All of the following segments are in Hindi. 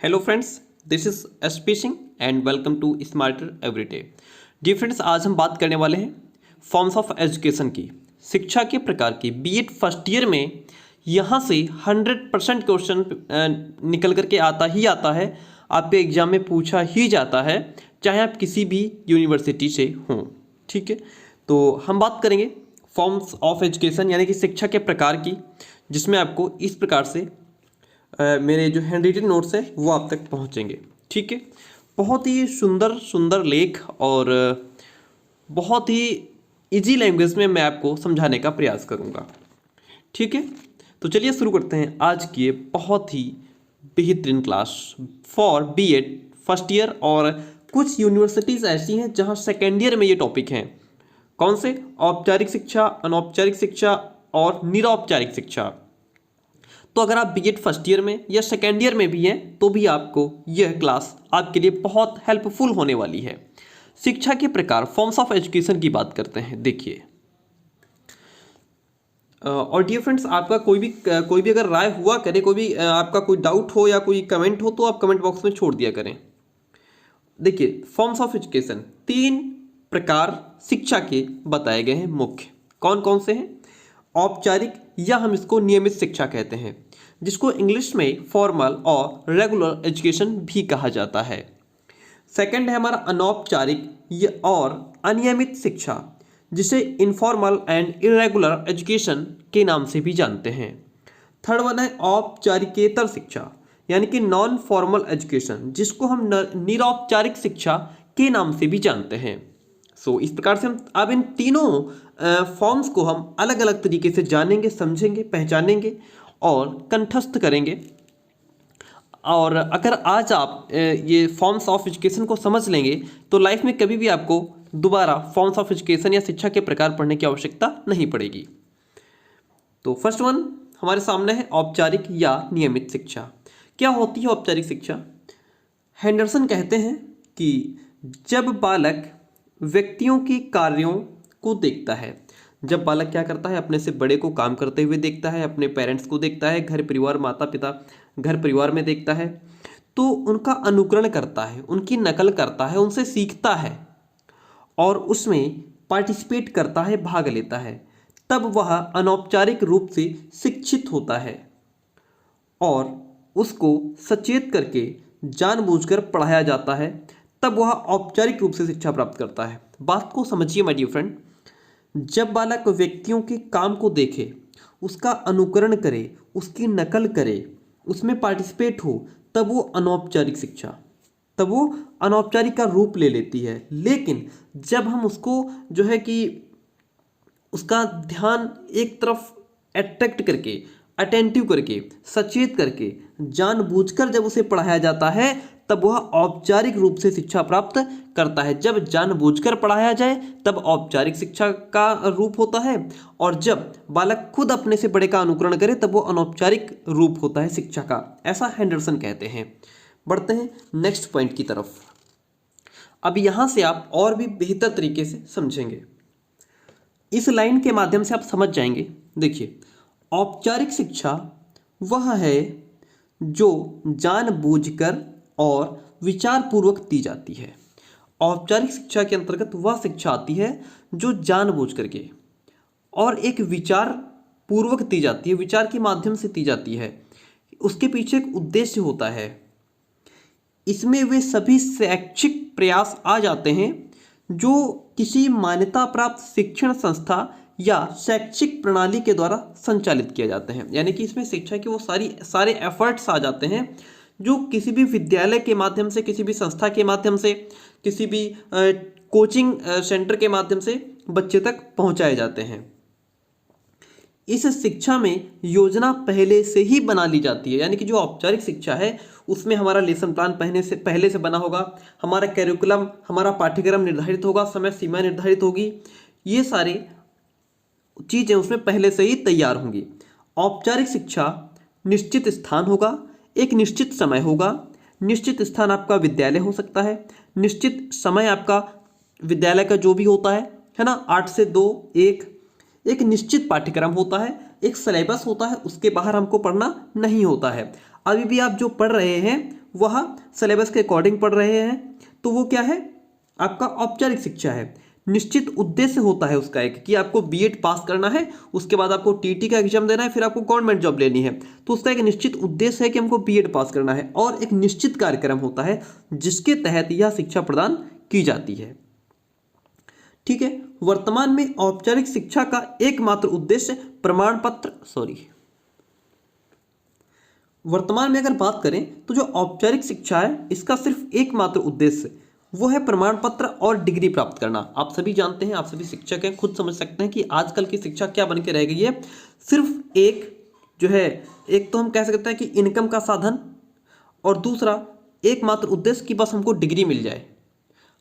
Hello friends, this is SP Singh and welcome to smarter everyday. जी फ्रेंड्स, आज हम बात करने वाले हैं फॉर्म्स ऑफ एजुकेशन की, शिक्षा के प्रकार की। बीएड फर्स्ट ईयर में यहाँ से 100% क्वेश्चन निकल करके आता है, आपके एग्जाम में पूछा ही जाता है, चाहे आप किसी भी यूनिवर्सिटी से हों। ठीक है, तो हम बात करेंगे फॉर्म्स ऑफ एजुकेशन यानी कि शिक्षा के प्रकार की, जिसमें आपको इस प्रकार से मेरे जो हैंड रिटन नोट्स हैं वो आप तक पहुंचेंगे। ठीक है, बहुत ही सुंदर सुंदर लेख और बहुत ही इजी लैंग्वेज में मैं आपको समझाने का प्रयास करूंगा। ठीक है, तो चलिए शुरू करते हैं आज की ये बहुत ही बेहतरीन class for BEd first year. और कुछ यूनिवर्सिटीज़ ऐसी हैं जहां सेकेंड ईयर में ये टॉपिक हैं। कौन से? औपचारिक शिक्षा, अनौपचारिक शिक्षा और निरौपचारिक शिक्षा। तो अगर आप बीएड फर्स्ट ईयर में या सेकेंड ईयर में भी हैं तो भी आपको यह क्लास आपके लिए बहुत हेल्पफुल होने वाली है। शिक्षा के प्रकार, फॉर्म्स ऑफ एजुकेशन की बात करते हैं। देखिए और डियर फ्रेंड्स, आपका कोई भी अगर राय हुआ करे, कोई भी आपका कोई डाउट हो या कोई कमेंट हो तो आप कमेंट बॉक्स में छोड़ दिया करें। देखिए, फॉर्म्स ऑफ एजुकेशन 3 प्रकार शिक्षा के बताए गए हैं मुख्य। कौन कौन से हैं? औपचारिक या हम इसको नियमित शिक्षा कहते हैं, जिसको इंग्लिश में फॉर्मल और रेगुलर एजुकेशन भी कहा जाता है। सेकंड है हमारा अनौपचारिक और अनियमित शिक्षा, जिसे इनफॉर्मल एंड इरेगुलर एजुकेशन के नाम से भी जानते हैं। थर्ड वन है औपचारिकेतर शिक्षा यानी कि नॉन फॉर्मल एजुकेशन, जिसको हम निरौपचारिक शिक्षा के नाम से भी जानते हैं। सो इस प्रकार से हम अब इन तीनों फॉर्म्स को हम अलग अलग तरीके से जानेंगे, समझेंगे, पहचानेंगे और कंठस्थ करेंगे। और अगर आज आप ये फॉर्म्स ऑफ एजुकेशन को समझ लेंगे तो लाइफ में कभी भी आपको दोबारा फॉर्म्स ऑफ एजुकेशन या शिक्षा के प्रकार पढ़ने की आवश्यकता नहीं पड़ेगी। तो फर्स्ट वन हमारे सामने है औपचारिक या नियमित शिक्षा। क्या होती है औपचारिक शिक्षा? हेंडरसन कहते हैं कि जब बालक व्यक्तियों के कार्यों को देखता है, जब बालक क्या करता है, अपने से बड़े को काम करते हुए देखता है, अपने पेरेंट्स को देखता है, घर परिवार, माता पिता घर परिवार में देखता है, तो उनका अनुकरण करता है, उनकी नकल करता है, उनसे सीखता है और उसमें पार्टिसिपेट करता है, भाग लेता है, तब वह अनौपचारिक रूप से शिक्षित होता है और उसको सचेत करके जानबूझकर पढ़ाया जाता है, तब वह औपचारिक रूप से शिक्षा प्राप्त करता है। बात को समझिए माय डियर फ्रेंड, जब बालक व्यक्तियों के काम को देखे, उसका अनुकरण करे, उसकी नकल करे, उसमें पार्टिसिपेट हो, तब वो अनौपचारिक का रूप ले लेती है। लेकिन जब हम उसको जो है कि उसका ध्यान एक तरफ अट्रैक्ट करके, अटेंटिव करके, सचेत करके, जानबूझकर जब उसे पढ़ाया जाता है, तब वह औपचारिक रूप से शिक्षा प्राप्त करता है। जब जानबूझकर पढ़ाया जाए तब औपचारिक शिक्षा का रूप होता है, और जब बालक खुद अपने से बड़े का अनुकरण करे तब वो अनौपचारिक रूप होता है शिक्षा का। ऐसा हेंडरसन कहते हैं। बढ़ते हैं नेक्स्ट पॉइंट की तरफ। अब यहाँ से आप और भी बेहतर तरीके से समझेंगे, इस लाइन के माध्यम से आप समझ जाएंगे। देखिए, औपचारिक शिक्षा वह है जो जानबूझकर और विचारपूर्वक दी जाती है। औपचारिक शिक्षा के अंतर्गत वह शिक्षा आती है जो जानबूझ करके और एक विचार पूर्वक दी जाती है, विचार के माध्यम से दी जाती है। उसके पीछे एक उद्देश्य होता है। इसमें वे सभी शैक्षिक प्रयास आ जाते हैं जो किसी मान्यता प्राप्त शिक्षण संस्था या शैक्षिक प्रणाली के द्वारा संचालित किए जाते हैं। यानी कि इसमें शिक्षा के वो सारे एफर्ट्स आ जाते हैं जो किसी भी विद्यालय के माध्यम से, किसी भी संस्था के माध्यम से, किसी भी कोचिंग सेंटर के माध्यम से बच्चे तक पहुंचाए जाते हैं। इस शिक्षा में योजना पहले से ही बना ली जाती है। यानी कि जो औपचारिक शिक्षा है उसमें हमारा लेसन प्लान पहले से बना होगा, हमारा कैरिकुलम, हमारा पाठ्यक्रम निर्धारित होगा, समय सीमा निर्धारित होगी, ये सारी चीज़ें उसमें पहले से ही तैयार होंगी। औपचारिक शिक्षा निश्चित स्थान होगा, एक निश्चित समय होगा। निश्चित स्थान आपका विद्यालय हो सकता है, निश्चित समय आपका विद्यालय का जो भी होता है ना, 8 से 2, एक निश्चित पाठ्यक्रम होता है, एक सिलेबस होता है, उसके बाहर हमको पढ़ना नहीं होता है। अभी भी आप जो पढ़ रहे हैं वह सिलेबस के अकॉर्डिंग पढ़ रहे हैं, तो वो क्या है, आपका औपचारिक शिक्षा है। निश्चित उद्देश्य होता है उसका एक कि आपको बीएड पास करना है, उसके बाद आपको टीटी का एग्जाम देना है, फिर आपको गवर्नमेंट जॉब लेनी है, तो उसका एक निश्चित उद्देश्य है कि हमको बीएड पास करना है, और एक निश्चित कार्यक्रम होता है जिसके तहत यह शिक्षा प्रदान की जाती है। ठीक है, वर्तमान में औपचारिक शिक्षा का एकमात्र उद्देश्य प्रमाण पत्र वर्तमान में अगर बात करें तो जो औपचारिक शिक्षा है इसका सिर्फ एकमात्र उद्देश्य वो है प्रमाण पत्र और डिग्री प्राप्त करना। आप सभी जानते हैं, आप सभी शिक्षक हैं, खुद समझ सकते हैं कि आजकल की शिक्षा क्या बन के रह गई है, सिर्फ एक जो है, एक तो हम कह सकते हैं कि इनकम का साधन, और दूसरा एकमात्र उद्देश्य कि बस हमको डिग्री मिल जाए,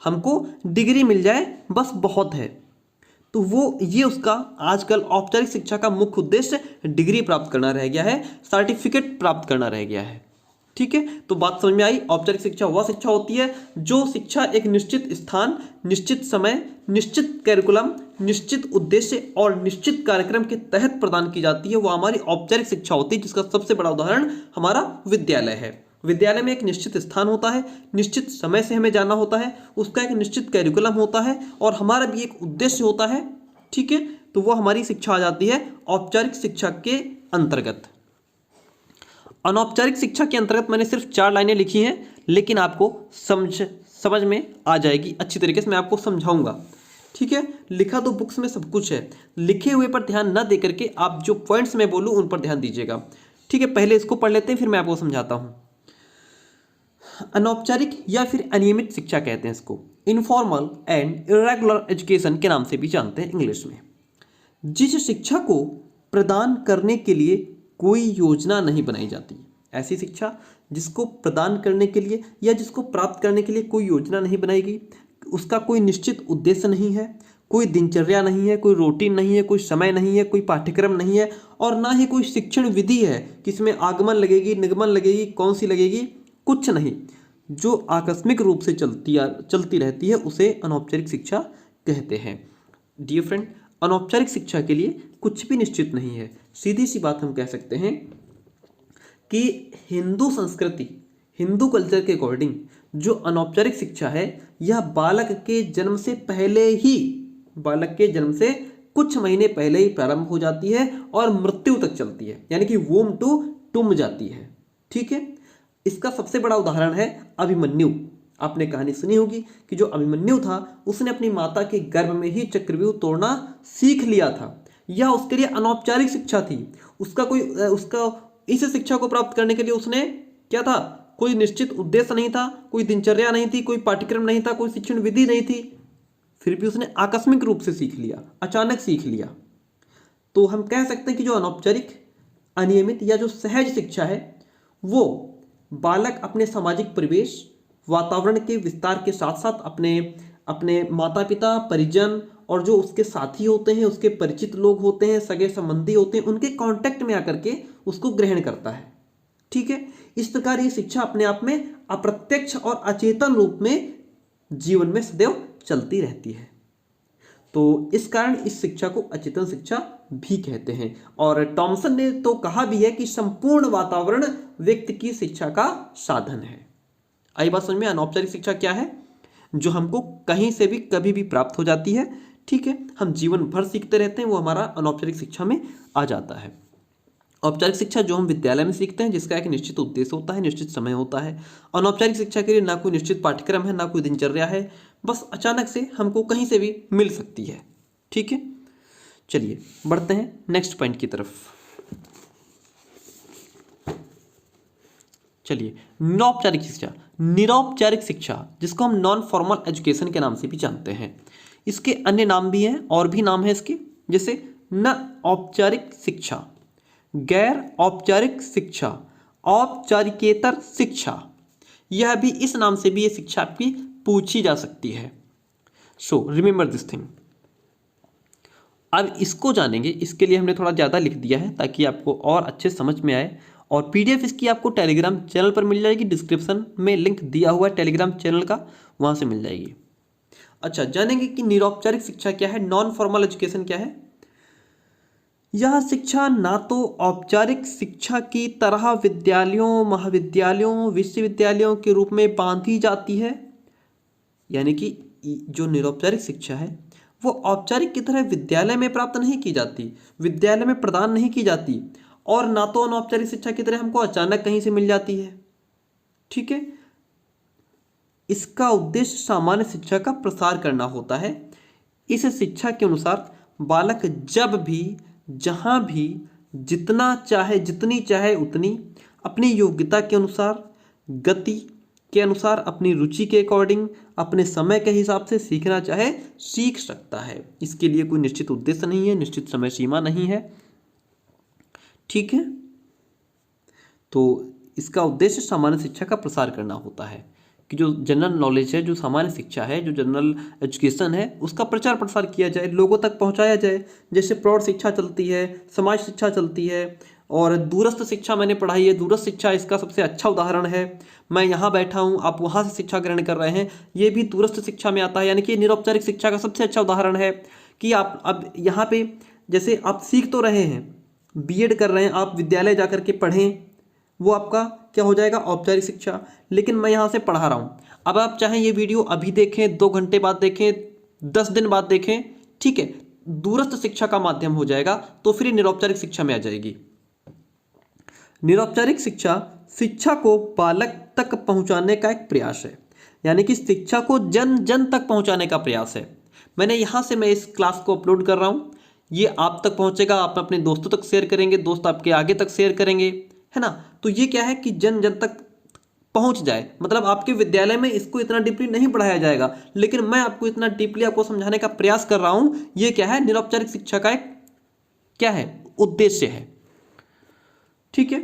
हमको डिग्री मिल जाए बस बहुत है। तो वो ये उसका आजकल औपचारिक शिक्षा का मुख्य उद्देश्य डिग्री प्राप्त करना रह गया है, सर्टिफिकेट प्राप्त करना रह गया है। ठीक है, तो बात समझ में आई। औपचारिक शिक्षा वह शिक्षा होती है जो शिक्षा एक निश्चित स्थान, निश्चित समय, निश्चित कैरिकुलम, निश्चित उद्देश्य और निश्चित कार्यक्रम के तहत प्रदान की जाती है, वो हमारी औपचारिक शिक्षा होती है, जिसका सबसे बड़ा उदाहरण हमारा विद्यालय है। विद्यालय में एक निश्चित स्थान होता है, निश्चित समय से हमें जाना होता है, उसका एक निश्चित कैरिकुलम होता है और हमारा भी एक उद्देश्य होता है। ठीक है, तो वो हमारी शिक्षा आ जाती है औपचारिक शिक्षा के अंतर्गत। अनौपचारिक शिक्षा के अंतर्गत मैंने सिर्फ 4 लाइनें लिखी हैं, लेकिन आपको समझ में आ जाएगी अच्छी तरीके से, मैं आपको समझाऊंगा। ठीक है, लिखा तो बुक्स में सब कुछ है, लिखे हुए पर ध्यान न दे करके आप जो पॉइंट्स मैं बोलूँ उन पर ध्यान दीजिएगा। ठीक है, पहले इसको पढ़ लेते हैं, फिर मैं आपको समझाता हूँ। अनौपचारिक या फिर अनियमित शिक्षा कहते हैं इसको, इनफॉर्मल एंड इरेगुलर एजुकेशन के नाम से भी जानते हैं इंग्लिश में। जिस शिक्षा को प्रदान करने के लिए कोई योजना नहीं बनाई जाती, ऐसी शिक्षा जिसको प्रदान करने के लिए या जिसको प्राप्त करने के लिए कोई योजना नहीं बनाई गई, उसका कोई निश्चित उद्देश्य नहीं है, कोई दिनचर्या नहीं है, कोई रूटीन नहीं है, कोई समय नहीं है, कोई पाठ्यक्रम नहीं है, और ना ही कोई शिक्षण विधि है कि इसमें आगमन लगेगी, निगमन लगेगी, कौन सी लगेगी, कुछ नहीं, जो आकस्मिक रूप से चलती रहती है, उसे अनौपचारिक शिक्षा कहते हैं। डियर फ्रेंड, अनौपचारिक शिक्षा के लिए कुछ भी निश्चित नहीं है। सीधी सी बात हम कह सकते हैं कि हिंदू संस्कृति, हिंदू कल्चर के अकॉर्डिंग जो अनौपचारिक शिक्षा है, यह बालक के जन्म से कुछ महीने पहले ही प्रारंभ हो जाती है और मृत्यु तक चलती है, यानी कि वोम टू टुम जाती है। ठीक है, इसका सबसे बड़ा उदाहरण है अभिमन्यु। आपने कहानी सुनी होगी कि जो अभिमन्यु था उसने अपनी माता के गर्भ में ही चक्रव्यूह तोड़ना सीख लिया था। यह उसके लिए अनौपचारिक शिक्षा थी। उसका इस शिक्षा को प्राप्त करने के लिए उसने क्या था, कोई निश्चित उद्देश्य नहीं था, कोई दिनचर्या नहीं थी, कोई पाठ्यक्रम नहीं था, कोई शिक्षण विधि नहीं थी, फिर भी उसने आकस्मिक रूप से सीख लिया, अचानक सीख लिया। तो हम कह सकते हैं कि जो अनौपचारिक, अनियमित या जो सहज शिक्षा है, वो बालक अपने सामाजिक परिवेश, वातावरण के विस्तार के साथ साथ अपने माता पिता, परिजन और जो उसके साथी होते हैं, उसके परिचित लोग होते हैं, सगे संबंधी होते हैं, उनके कांटेक्ट में आकर के उसको ग्रहण करता है। ठीक है, इस प्रकार ये शिक्षा अपने आप में अप्रत्यक्ष और अचेतन रूप में जीवन में सदैव चलती रहती है। तो इस कारण इस शिक्षा को अचेतन शिक्षा भी कहते हैं। और टॉमसन ने तो कहा भी है कि संपूर्ण वातावरण व्यक्ति की शिक्षा का साधन है। आई बात समझ में? अनौपचारिक शिक्षा क्या है? जो हमको कहीं से भी कभी भी प्राप्त हो जाती है। ठीक है, हम जीवन भर सीखते रहते हैं, वो हमारा अनौपचारिक शिक्षा में आ जाता है। औपचारिक शिक्षा जो हम विद्यालय में सीखते हैं, जिसका एक निश्चित उद्देश्य होता है, निश्चित समय होता है। अनौपचारिक शिक्षा के लिए ना कोई निश्चित पाठ्यक्रम है, ना कोई दिनचर्या है, बस अचानक से हमको कहीं से भी मिल सकती है। ठीक है, चलिए बढ़ते हैं नेक्स्ट पॉइंट की तरफ। चलिए, नौपचारिक शिक्षा, निरौपचारिक शिक्षा, जिसको हम नॉन फॉर्मल एजुकेशन के नाम से भी जानते हैं। इसके अन्य नाम भी हैं, और भी नाम है इसके, जैसे न औपचारिक शिक्षा, गैर औपचारिक शिक्षा, औपचारिकेतर शिक्षा। यह भी इस नाम से भी ये शिक्षा आपकी पूछी जा सकती है। So remember this thing. अब इसको जानेंगे, इसके लिए हमने थोड़ा ज़्यादा लिख दिया है ताकि आपको और अच्छे समझ में आए। और पीडीएफ इसकी आपको टेलीग्राम चैनल पर मिल जाएगी, डिस्क्रिप्शन में लिंक दिया हुआ है टेलीग्राम चैनल का, वहाँ से मिल जाएगी। अच्छा, जानेंगे कि निरौपचारिक शिक्षा क्या है, नॉन फॉर्मल एजुकेशन क्या है। यह शिक्षा ना तो औपचारिक शिक्षा की तरह विद्यालयों, महाविद्यालयों, विश्वविद्यालयों के रूप में बांधी जाती है, यानी कि जो निरौपचारिक शिक्षा है वो औपचारिक की तरह विद्यालय में प्राप्त नहीं की जाती, विद्यालय में प्रदान नहीं की जाती, और ना तो अनौपचारिक शिक्षा की तरह हमको अचानक कहीं से मिल जाती है। ठीक है, इसका उद्देश्य सामान्य शिक्षा का प्रसार करना होता है। इस शिक्षा के अनुसार बालक जब भी, जहाँ भी, जितना चाहे, जितनी चाहे उतनी, अपनी योग्यता के अनुसार, गति के अनुसार, अपनी रुचि के अकॉर्डिंग, अपने समय के हिसाब से सीखना चाहे सीख सकता है। इसके लिए कोई निश्चित उद्देश्य नहीं है, निश्चित समय सीमा नहीं है। ठीक है, तो इसका उद्देश्य सामान्य शिक्षा का प्रसार करना होता है कि जो जनरल नॉलेज है, जो सामान्य शिक्षा है, जो जनरल एजुकेशन है, उसका प्रचार प्रसार किया जाए, लोगों तक पहुंचाया जाए। जैसे प्रौढ़ शिक्षा चलती है, समाज शिक्षा चलती है, और दूरस्थ शिक्षा मैंने पढ़ाई है। दूरस्थ शिक्षा इसका सबसे अच्छा उदाहरण है। मैं यहाँ बैठा हूँ, आप वहाँ से शिक्षा ग्रहण कर रहे हैं, ये भी दूरस्थ शिक्षा में आता है। यानी कि निरौपचारिक शिक्षा का सबसे अच्छा उदाहरण है कि आप अब यहाँ पे जैसे आप सीख तो रहे हैं, बीएड कर रहे हैं, आप विद्यालय जा कर के पढ़ें, वो आपका क्या हो जाएगा, औपचारिक शिक्षा। लेकिन मैं यहाँ से पढ़ा रहा हूँ, अब आप चाहें ये वीडियो अभी देखें, 2 घंटे बाद देखें, 10 दिन बाद देखें, ठीक है, दूरस्थ शिक्षा का माध्यम हो जाएगा, तो फिर निरौपचारिक शिक्षा में आ जाएगी। निरौपचारिक शिक्षा शिक्षा को बालक तक पहुंचाने का एक प्रयास है, यानी कि शिक्षा को जन जन तक पहुंचाने का प्रयास है। मैंने यहाँ से मैं इस क्लास को अपलोड कर रहा हूँ, ये आप तक पहुंचेगा, आप अपने दोस्तों तक शेयर करेंगे, दोस्त आपके आगे तक शेयर करेंगे, है ना। तो ये क्या है कि जन जन तक पहुंच जाए, मतलब आपके विद्यालय में इसको इतना डीपली नहीं पढ़ाया जाएगा, लेकिन मैं आपको इतना डीपली आपको समझाने का प्रयास कर रहा हूं। ये क्या है, निरौपचारिक शिक्षा का एक क्या है, उद्देश्य है। ठीक है,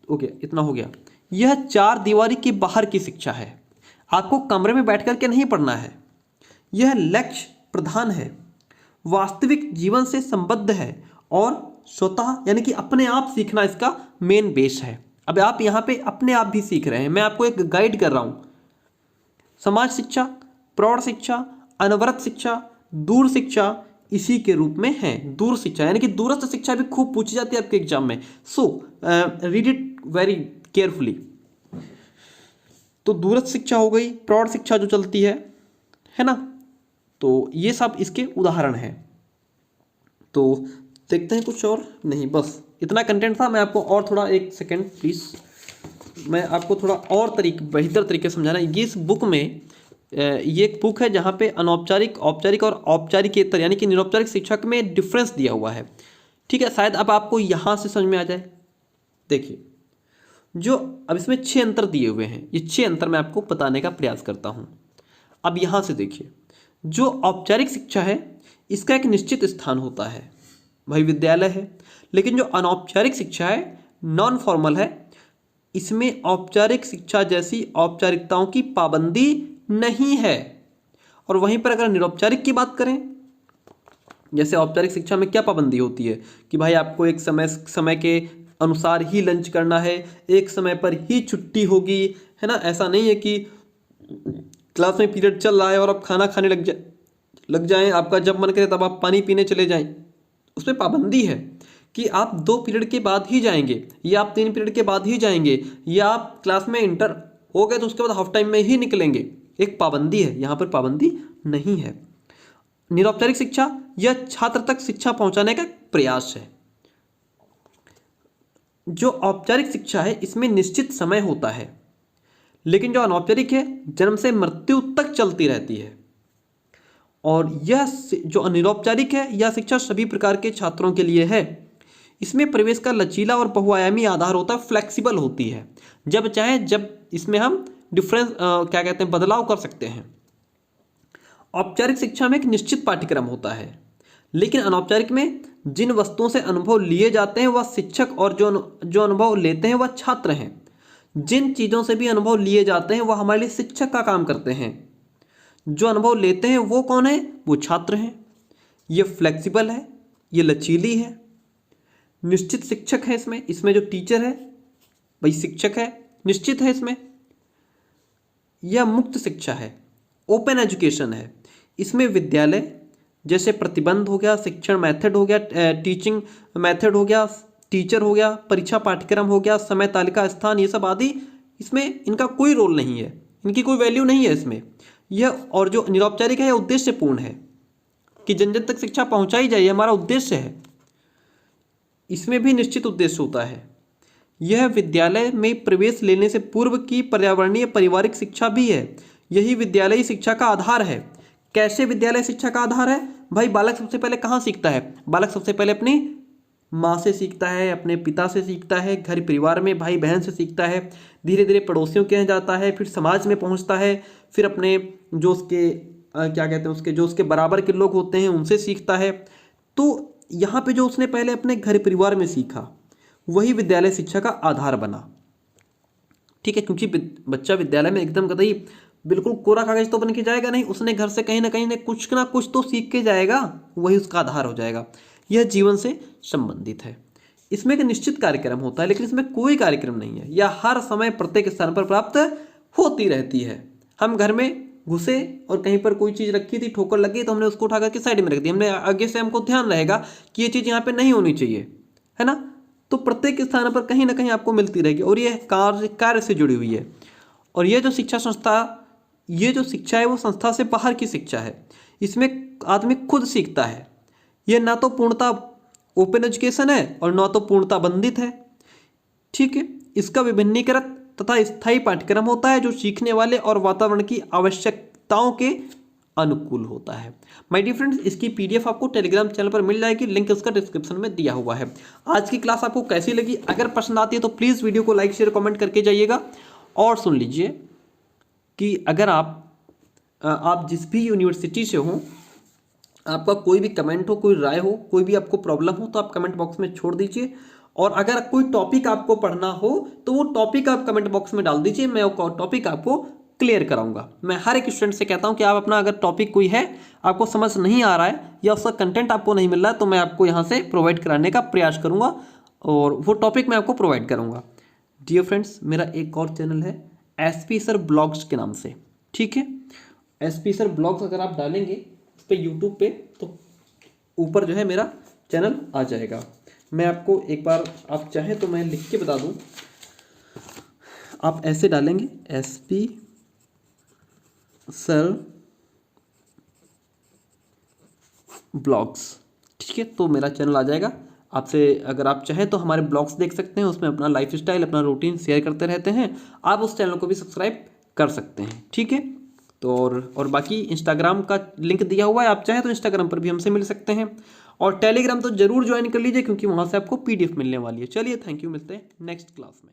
ओके, इतना हो गया। यह 4 दीवारी के बाहर की शिक्षा है, आपको कमरे में बैठ करके नहीं पढ़ना है। यह लक्ष्य प्रधान है, वास्तविक जीवन से संबद्ध है, और स्वतः यानी कि अपने आप सीखना इसका मेन बेस है। अब आप यहाँ पे अपने आप भी सीख रहे हैं, मैं आपको एक गाइड कर रहा हूँ। समाज शिक्षा, प्रौढ़ शिक्षा, अनवरत शिक्षा, दूर शिक्षा इसी के रूप में है। दूर शिक्षा यानी कि दूरस्थ शिक्षा भी खूब पूछी जाती है आपके एग्जाम में, so read it very carefully. तो दूरस्थ शिक्षा हो गई, प्रौढ़ शिक्षा जो चलती है ना, तो ये सब इसके उदाहरण हैं। तो देखते हैं कुछ और नहीं, बस इतना कंटेंट था। मैं आपको और थोड़ा, एक सेकेंड प्लीज़, मैं आपको थोड़ा और बेहतर तरीके से समझाना। ये इस बुक में ये एक बुक है जहाँ पे अनौपचारिक, औपचारिक और औपचारिकेतर यानी कि निरौपचारिक शिक्षा में डिफरेंस दिया हुआ है। ठीक है, शायद अब आपको यहाँ से समझ में आ जाए। देखिए, जो अब इसमें 6 अंतर दिए हुए हैं, ये 6 अंतर मैं आपको बताने का प्रयास करता हूँ। अब यहाँ से देखिए, जो औपचारिक शिक्षा है इसका एक निश्चित स्थान होता है, भाई विद्यालय है। लेकिन जो अनौपचारिक शिक्षा है, नॉन फॉर्मल है, इसमें औपचारिक शिक्षा जैसी औपचारिकताओं की पाबंदी नहीं है। और वहीं पर अगर निरौपचारिक की बात करें, जैसे औपचारिक शिक्षा में क्या पाबंदी होती है कि भाई आपको एक समय के अनुसार ही लंच करना है, एक समय पर ही छुट्टी होगी, है ना। ऐसा नहीं है कि क्लास में पीरियड चल रहा है और आप खाना खाने लग जाएं, आपका जब मन करे तब आप पानी पीने चले जाएं। उसमें पाबंदी है कि आप 2 पीरियड के बाद ही जाएंगे, या आप 3 पीरियड के बाद ही जाएंगे, या आप क्लास में इंटर हो गए तो उसके बाद हाफ टाइम में ही निकलेंगे। एक पाबंदी है, यहाँ पर पाबंदी नहीं है। निरौपचारिक शिक्षा यह छात्र तक शिक्षा पहुंचाने का प्रयास है। जो औपचारिक शिक्षा है इसमें निश्चित समय होता है, लेकिन जो अनौपचारिक है जन्म से मृत्यु तक चलती रहती है। और यह जो अनिरौपचारिक है, यह शिक्षा सभी प्रकार के छात्रों के लिए है। इसमें प्रवेश का लचीला और बहुआयामी आधार होता है, फ्लेक्सिबल होती है, जब चाहे जब इसमें हम डिफरेंस क्या कहते हैं, बदलाव कर सकते हैं। औपचारिक शिक्षा में एक निश्चित पाठ्यक्रम होता है, लेकिन अनौपचारिक में जिन वस्तुओं से अनुभव लिए जाते हैं वह शिक्षक, और जो अनुभव लेते हैं वह छात्र हैं। जिन चीज़ों से भी अनुभव लिए जाते हैं वह हमारे लिए शिक्षक का काम करते हैं, जो अनुभव लेते हैं वो कौन है, वो छात्र हैं। ये फ्लेक्सिबल है, ये लचीली है, निश्चित शिक्षक है इसमें जो टीचर है भाई शिक्षक है, निश्चित है इसमें। यह मुक्त शिक्षा है, ओपन एजुकेशन है। इसमें विद्यालय, जैसे प्रतिबंध हो गया, शिक्षण मेथड हो गया, टीचिंग मेथड हो गया, टीचर हो गया, परीक्षा पाठ्यक्रम हो गया, समय तालिका, स्थान, ये सब आदि इसमें इनका कोई रोल नहीं है, इनकी कोई वैल्यू नहीं है इसमें। यह और जो निरौपचारिक है यह उद्देश्यपूर्ण है कि जन जन तक शिक्षा पहुंचाई जाए, हमारा उद्देश्य है। इसमें भी निश्चित उद्देश्य होता है। यह विद्यालय में प्रवेश लेने से पूर्व की पर्यावरणीय पारिवारिक शिक्षा भी है। यही विद्यालयी शिक्षा का आधार है। कैसे विद्यालय शिक्षा का आधार है? भाई बालक सबसे पहले कहाँ सीखता है? बालक सबसे पहले अपनी माँ से सीखता है, अपने पिता से सीखता है, घर परिवार में भाई बहन से सीखता है, धीरे धीरे पड़ोसियों के यहाँ जाता है, फिर समाज में पहुँचता है, फिर अपने जो उसके क्या कहते हैं उसके जो उसके बराबर के लोग होते हैं उनसे सीखता है। तो यहाँ पे जो उसने पहले अपने घर परिवार में सीखा वही विद्यालय शिक्षा का आधार बना। ठीक है, क्योंकि बच्चा विद्यालय में एकदम कतई बिल्कुल कोरा कागज तो बन के जाएगा नहीं, उसने घर से कहीं ना कुछ तो सीख के जाएगा, वही उसका आधार हो जाएगा। यह जीवन से संबंधित है। इसमें एक निश्चित कार्यक्रम होता है, लेकिन इसमें कोई कार्यक्रम नहीं है। यह हर समय प्रत्येक स्थान पर प्राप्त होती रहती है। हम घर में घुसे और कहीं पर कोई चीज़ रखी थी, ठोकर लगी तो हमने उसको उठा करके साइड में रख दी, हमने आगे से हमको ध्यान रहेगा कि ये चीज़ यहाँ पे नहीं होनी चाहिए, है ना। तो प्रत्येक स्थान पर कहीं ना कहीं आपको मिलती रहेगी और ये कार्य से जुड़ी हुई है। और ये जो शिक्षा संस्था, ये जो शिक्षा है वो संस्था से बाहर की शिक्षा है। इसमें आदमी खुद सीखता है। ये ना तो पूर्णता ओपन एजुकेशन है और ना तो पूर्णता बंधित है। ठीक है, इसका विभिन्नीकृत तथा स्थायी पाठ्यक्रम होता है जो सीखने वाले और वातावरण की आवश्यकताओं के अनुकूल होता है। माय डियर फ्रेंड्स, इसकी पीडीएफ आपको टेलीग्राम चैनल पर मिल जाएगी, लिंक इसका डिस्क्रिप्शन में दिया हुआ है। आज की क्लास आपको कैसी लगी? अगर पसंद आती है तो प्लीज़ वीडियो को लाइक शेयर कमेंट करके जाइएगा। और सुन लीजिए कि अगर आप जिस भी यूनिवर्सिटी से हो, आपका कोई भी कमेंट हो, कोई राय हो, कोई भी आपको प्रॉब्लम हो तो आप कमेंट बॉक्स में छोड़ दीजिए। और अगर कोई टॉपिक आपको पढ़ना हो तो वो टॉपिक आप कमेंट बॉक्स में डाल दीजिए, मैं वो टॉपिक आपको क्लियर कराऊंगा। मैं हर एक स्टूडेंट से कहता हूं कि आप अपना अगर टॉपिक कोई है आपको समझ नहीं आ रहा है या उसका कंटेंट आपको नहीं मिल रहा है तो मैं आपको यहाँ से प्रोवाइड कराने का प्रयास करूँगा और वो टॉपिक मैं आपको प्रोवाइड करूँगा। डियर फ्रेंड्स, मेरा एक और चैनल है एसपी सर ब्लॉग्स के नाम से। ठीक है, एसपी सर ब्लॉग्स अगर आप डालेंगे उस पर यूट्यूब पे तो ऊपर जो है मेरा चैनल आ जाएगा। मैं आपको एक बार आप चाहें तो मैं लिख के बता दूं, आप ऐसे डालेंगे एसपी सर ब्लॉग्स, ठीक है, तो मेरा चैनल आ जाएगा। आपसे अगर आप चाहें तो हमारे ब्लॉग्स देख सकते हैं, उसमें अपना लाइफ स्टाइल, अपना रूटीन शेयर करते रहते हैं। आप उस चैनल को भी सब्सक्राइब कर सकते हैं। ठीक है, तो और बाकी इंस्टाग्राम का लिंक दिया हुआ है, आप चाहें तो इंस्टाग्राम पर भी हमसे मिल सकते हैं। और टेलीग्राम तो जरूर ज्वाइन कर लीजिए क्योंकि वहाँ से आपको पीडीएफ मिलने वाली है। चलिए, थैंक यू, मिलते हैं नेक्स्ट क्लास में।